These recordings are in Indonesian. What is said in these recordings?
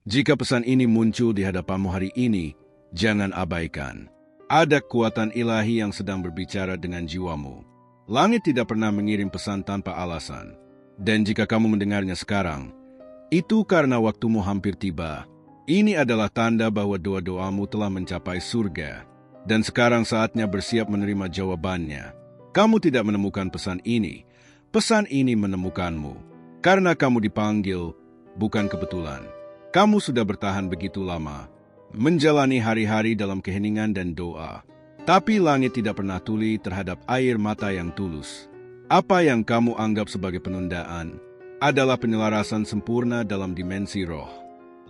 Jika pesan ini muncul di hadapanmu hari ini, jangan abaikan. Ada kekuatan ilahi yang sedang berbicara dengan jiwamu. Langit tidak pernah mengirim pesan tanpa alasan. Dan jika kamu mendengarnya sekarang, itu karena waktumu hampir tiba. Ini adalah tanda bahwa doa-doamu telah mencapai surga. Dan sekarang saatnya bersiap menerima jawabannya. Kamu tidak menemukan pesan ini menemukanmu. Karena kamu dipanggil, bukan kebetulan. Kamu sudah bertahan begitu lama, menjalani hari-hari dalam keheningan dan doa. Tapi langit tidak pernah tuli terhadap air mata yang tulus. Apa yang kamu anggap sebagai penundaan adalah penyelarasan sempurna dalam dimensi roh.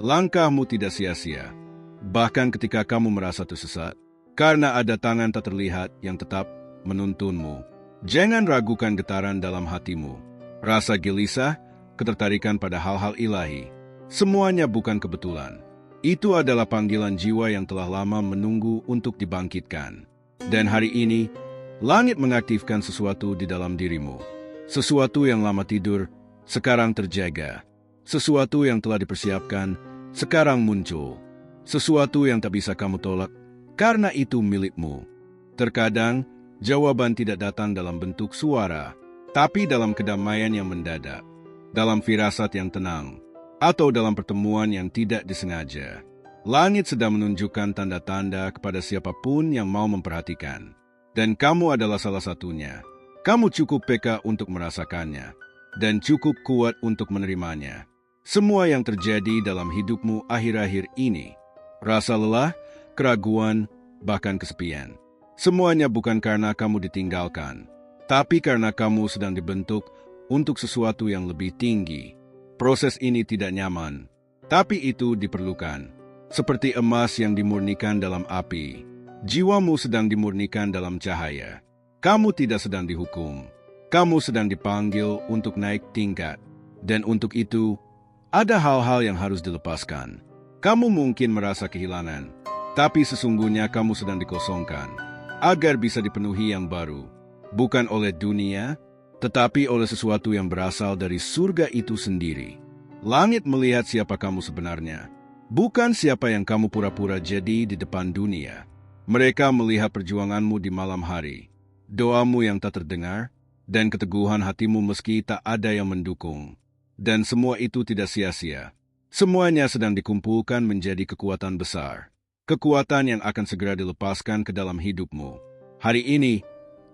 Langkahmu tidak sia-sia, bahkan ketika kamu merasa tersesat, karena ada tangan tak terlihat yang tetap menuntunmu. Jangan ragukan getaran dalam hatimu, rasa gelisah, ketertarikan pada hal-hal ilahi. Semuanya bukan kebetulan. Itu adalah panggilan jiwa yang telah lama menunggu untuk dibangkitkan. Dan hari ini, langit mengaktifkan sesuatu di dalam dirimu. Sesuatu yang lama tidur, sekarang terjaga. Sesuatu yang telah dipersiapkan, sekarang muncul. Sesuatu yang tak bisa kamu tolak, karena itu milikmu. Terkadang, jawaban tidak datang dalam bentuk suara, tapi dalam kedamaian yang mendadak, dalam firasat yang tenang, atau dalam pertemuan yang tidak disengaja. Langit sedang menunjukkan tanda-tanda kepada siapapun yang mau memperhatikan. Dan kamu adalah salah satunya. Kamu cukup peka untuk merasakannya, dan cukup kuat untuk menerimanya. Semua yang terjadi dalam hidupmu akhir-akhir ini, rasa lelah, keraguan, bahkan kesepian, semuanya bukan karena kamu ditinggalkan, tapi karena kamu sedang dibentuk untuk sesuatu yang lebih tinggi. Proses ini tidak nyaman, tapi itu diperlukan. Seperti emas yang dimurnikan dalam api, jiwamu sedang dimurnikan dalam cahaya. Kamu tidak sedang dihukum. Kamu sedang dipanggil untuk naik tingkat. Dan untuk itu, ada hal-hal yang harus dilepaskan. Kamu mungkin merasa kehilangan, tapi sesungguhnya kamu sedang dikosongkan, agar bisa dipenuhi yang baru. Bukan oleh dunia, tetapi oleh sesuatu yang berasal dari surga itu sendiri. Langit melihat siapa kamu sebenarnya, bukan siapa yang kamu pura-pura jadi di depan dunia. Mereka melihat perjuanganmu di malam hari, doamu yang tak terdengar, dan keteguhan hatimu meski tak ada yang mendukung. Dan semua itu tidak sia-sia. Semuanya sedang dikumpulkan menjadi kekuatan besar. Kekuatan yang akan segera dilepaskan ke dalam hidupmu. Hari ini,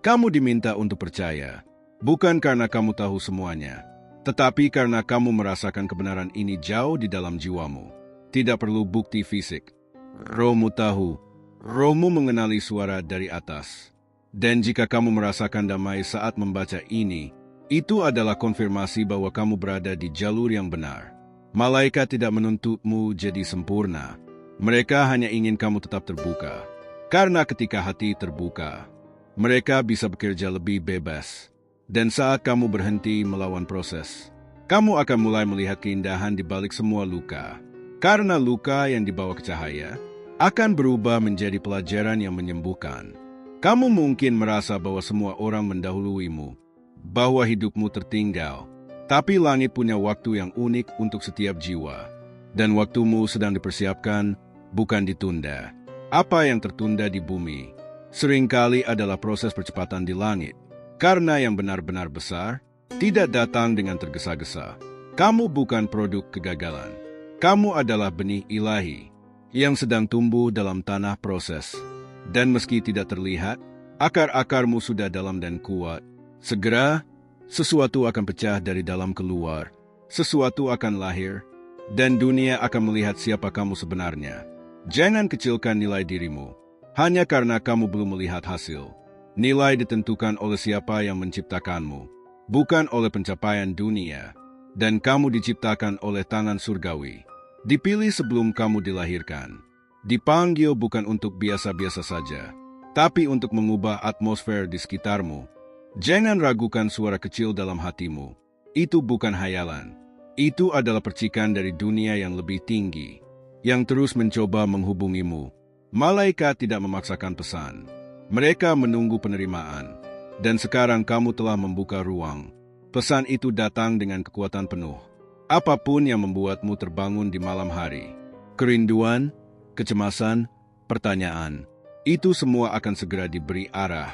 kamu diminta untuk percaya. Bukan karena kamu tahu semuanya, tetapi karena kamu merasakan kebenaran ini jauh di dalam jiwamu. Tidak perlu bukti fisik. Rohmu tahu, rohmu mengenali suara dari atas. Dan jika kamu merasakan damai saat membaca ini, itu adalah konfirmasi bahwa kamu berada di jalur yang benar. Malaikat tidak menuntutmu jadi sempurna. Mereka hanya ingin kamu tetap terbuka. Karena ketika hati terbuka, mereka bisa bekerja lebih bebas. Dan saat kamu berhenti melawan proses, kamu akan mulai melihat keindahan di balik semua luka. Karena luka yang dibawa ke cahaya akan berubah menjadi pelajaran yang menyembuhkan. Kamu mungkin merasa bahwa semua orang mendahuluimu, bahwa hidupmu tertinggal. Tapi langit punya waktu yang unik untuk setiap jiwa. Dan waktumu sedang dipersiapkan, bukan ditunda. Apa yang tertunda di bumi seringkali adalah proses percepatan di langit. Karena yang benar-benar besar tidak datang dengan tergesa-gesa. Kamu bukan produk kegagalan. Kamu adalah benih ilahi yang sedang tumbuh dalam tanah proses. Dan meski tidak terlihat, akar-akarmu sudah dalam dan kuat. Segera, sesuatu akan pecah dari dalam keluar. Sesuatu akan lahir, dan dunia akan melihat siapa kamu sebenarnya. Jangan kecilkan nilai dirimu, hanya karena kamu belum melihat hasil. Nilai ditentukan oleh siapa yang menciptakanmu, bukan oleh pencapaian dunia. Dan kamu diciptakan oleh tangan surgawi. Dipilih sebelum kamu dilahirkan. Dipanggil bukan untuk biasa-biasa saja, tapi untuk mengubah atmosfer di sekitarmu. Jangan ragukan suara kecil dalam hatimu. Itu bukan hayalan. Itu adalah percikan dari dunia yang lebih tinggi, yang terus mencoba menghubungimu. Malaikat tidak memaksakan pesan. Mereka menunggu penerimaan, dan sekarang kamu telah membuka ruang. Pesan itu datang dengan kekuatan penuh. Apapun yang membuatmu terbangun di malam hari, kerinduan, kecemasan, pertanyaan, itu semua akan segera diberi arah.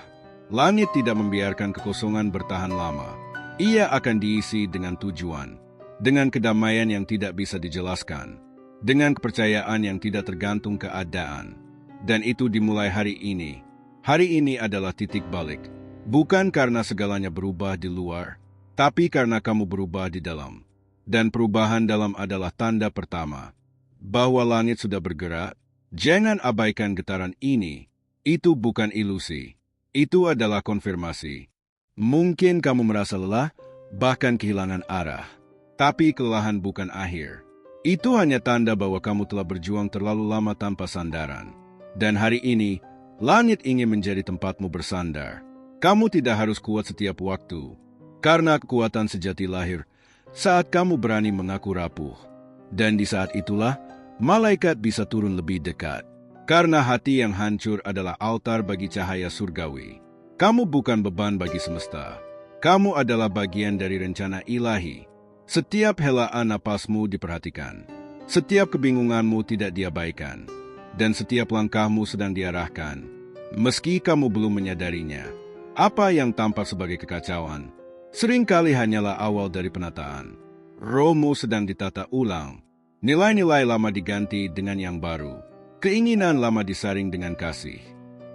Langit tidak membiarkan kekosongan bertahan lama. Ia akan diisi dengan tujuan, dengan kedamaian yang tidak bisa dijelaskan, dengan kepercayaan yang tidak tergantung keadaan. Dan itu dimulai hari ini. Hari ini adalah titik balik. Bukan karena segalanya berubah di luar, tapi karena kamu berubah di dalam. Dan perubahan dalam adalah tanda pertama bahwa langit sudah bergerak. Jangan abaikan getaran ini. Itu bukan ilusi. Itu adalah konfirmasi. Mungkin kamu merasa lelah, bahkan kehilangan arah. Tapi kelelahan bukan akhir. Itu hanya tanda bahwa kamu telah berjuang terlalu lama tanpa sandaran. Dan hari ini, langit ingin menjadi tempatmu bersandar. Kamu tidak harus kuat setiap waktu. Karena kekuatan sejati lahir saat kamu berani mengaku rapuh. Dan di saat itulah, malaikat bisa turun lebih dekat. Karena hati yang hancur adalah altar bagi cahaya surgawi. Kamu bukan beban bagi semesta. Kamu adalah bagian dari rencana ilahi. Setiap helaan napasmu diperhatikan. Setiap kebingunganmu tidak diabaikan. Dan setiap langkahmu sedang diarahkan. Meski kamu belum menyadarinya, apa yang tampak sebagai kekacauan seringkali hanyalah awal dari penataan. Rohmu sedang ditata ulang. Nilai-nilai lama diganti dengan yang baru. Keinginan lama disaring dengan kasih.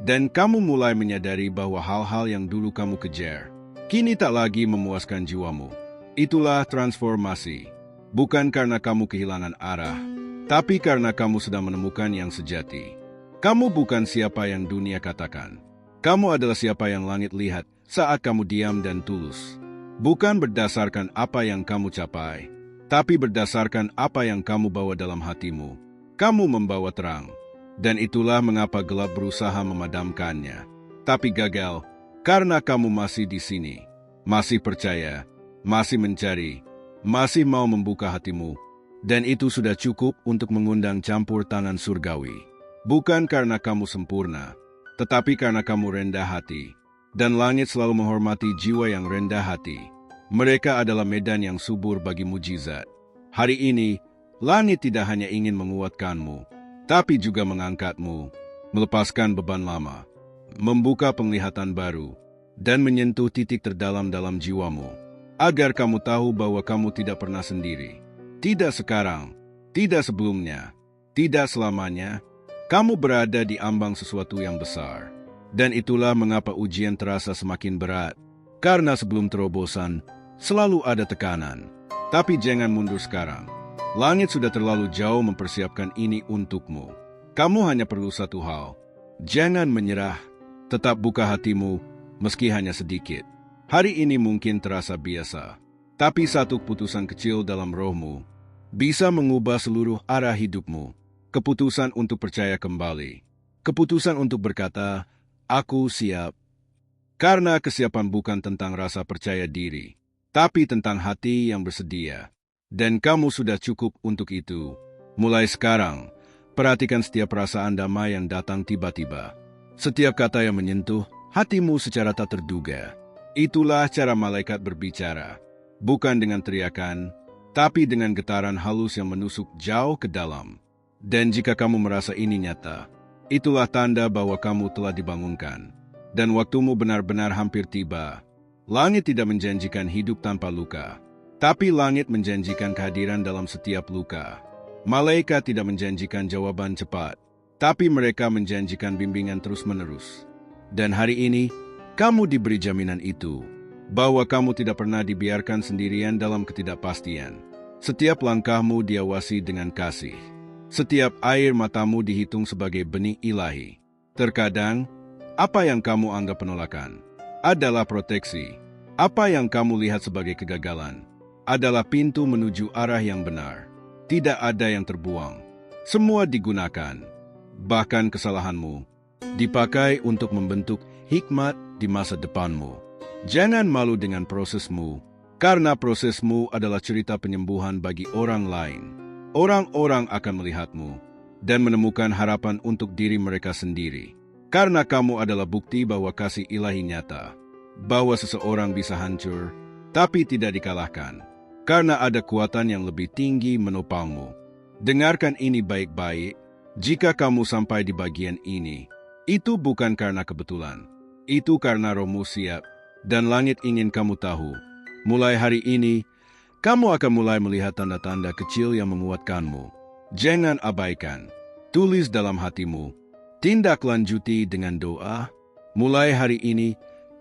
Dan kamu mulai menyadari bahwa hal-hal yang dulu kamu kejar kini tak lagi memuaskan jiwamu. Itulah transformasi. Bukan karena kamu kehilangan arah, tapi karena kamu sedang menemukan yang sejati. Kamu bukan siapa yang dunia katakan. Kamu adalah siapa yang langit lihat saat kamu diam dan tulus. Bukan berdasarkan apa yang kamu capai, tapi berdasarkan apa yang kamu bawa dalam hatimu. Kamu membawa terang, dan itulah mengapa gelap berusaha memadamkannya. Tapi gagal, karena kamu masih di sini, masih percaya, masih mencari, masih mau membuka hatimu. Dan itu sudah cukup untuk mengundang campur tangan surgawi. Bukan karena kamu sempurna, tetapi karena kamu rendah hati. Dan langit selalu menghormati jiwa yang rendah hati. Mereka adalah medan yang subur bagi mujizat. Hari ini, langit tidak hanya ingin menguatkanmu, tapi juga mengangkatmu, melepaskan beban lama, membuka penglihatan baru, dan menyentuh titik terdalam dalam jiwamu, agar kamu tahu bahwa kamu tidak pernah sendiri. Tidak sekarang, tidak sebelumnya, tidak selamanya. Kamu berada di ambang sesuatu yang besar. Dan itulah mengapa ujian terasa semakin berat. Karena sebelum terobosan, selalu ada tekanan. Tapi jangan mundur sekarang. Langit sudah terlalu jauh mempersiapkan ini untukmu. Kamu hanya perlu satu hal. Jangan menyerah. Tetap buka hatimu, meski hanya sedikit. Hari ini mungkin terasa biasa. Tapi satu keputusan kecil dalam rohmu bisa mengubah seluruh arah hidupmu. Keputusan untuk percaya kembali. Keputusan untuk berkata, aku siap. Karena kesiapan bukan tentang rasa percaya diri, tapi tentang hati yang bersedia. Dan kamu sudah cukup untuk itu. Mulai sekarang, perhatikan setiap perasaan damai yang datang tiba-tiba. Setiap kata yang menyentuh hatimu secara tak terduga. Itulah cara malaikat berbicara. Bukan dengan teriakan, tapi dengan getaran halus yang menusuk jauh ke dalam. Dan jika kamu merasa ini nyata, itulah tanda bahwa kamu telah dibangunkan. Dan waktumu benar-benar hampir tiba. Langit tidak menjanjikan hidup tanpa luka, tapi langit menjanjikan kehadiran dalam setiap luka. Malaikat tidak menjanjikan jawaban cepat, tapi mereka menjanjikan bimbingan terus-menerus. Dan hari ini, kamu diberi jaminan itu, bahwa kamu tidak pernah dibiarkan sendirian dalam ketidakpastian. Setiap langkahmu diawasi dengan kasih. Setiap air matamu dihitung sebagai benih ilahi. Terkadang, apa yang kamu anggap penolakan adalah proteksi. Apa yang kamu lihat sebagai kegagalan adalah pintu menuju arah yang benar. Tidak ada yang terbuang. Semua digunakan. Bahkan kesalahanmu dipakai untuk membentuk hikmat di masa depanmu. Jangan malu dengan prosesmu, karena prosesmu adalah cerita penyembuhan bagi orang lain. Orang-orang akan melihatmu dan menemukan harapan untuk diri mereka sendiri. Karena kamu adalah bukti bahwa kasih ilahi nyata, bahwa seseorang bisa hancur, tapi tidak dikalahkan. karena ada kekuatan yang lebih tinggi menopangmu. Dengarkan ini baik-baik, jika kamu sampai di bagian ini, itu bukan karena kebetulan. Itu karena Rohmu siap, dan langit ingin kamu tahu. Mulai hari ini, kamu akan mulai melihat tanda-tanda kecil yang menguatkanmu. Jangan abaikan. Tulis dalam hatimu. Tindak lanjuti dengan doa. Mulai hari ini,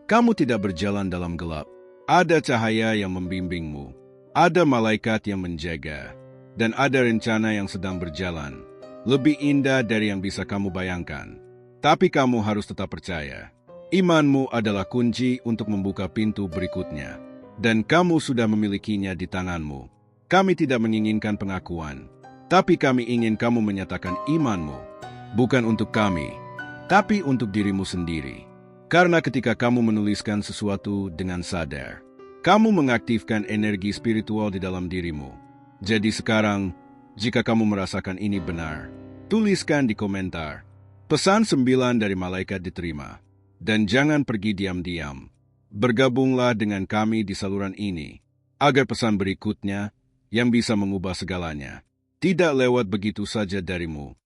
kamu tidak berjalan dalam gelap. Ada cahaya yang membimbingmu. Ada malaikat yang menjaga. Dan ada rencana yang sedang berjalan. Lebih indah dari yang bisa kamu bayangkan. Tapi kamu harus tetap percaya. Imanmu adalah kunci untuk membuka pintu berikutnya. Dan kamu sudah memilikinya di tanganmu. Kami tidak menginginkan pengakuan. Tapi kami ingin kamu menyatakan imanmu. Bukan untuk kami, tapi untuk dirimu sendiri. Karena ketika kamu menuliskan sesuatu dengan sadar, kamu mengaktifkan energi spiritual di dalam dirimu. Jadi sekarang, jika kamu merasakan ini benar, tuliskan di komentar. Pesan 9 dari malaikat diterima. Dan jangan pergi diam-diam. Bergabunglah dengan kami di saluran ini, agar pesan berikutnya yang bisa mengubah segalanya tidak lewat begitu saja darimu.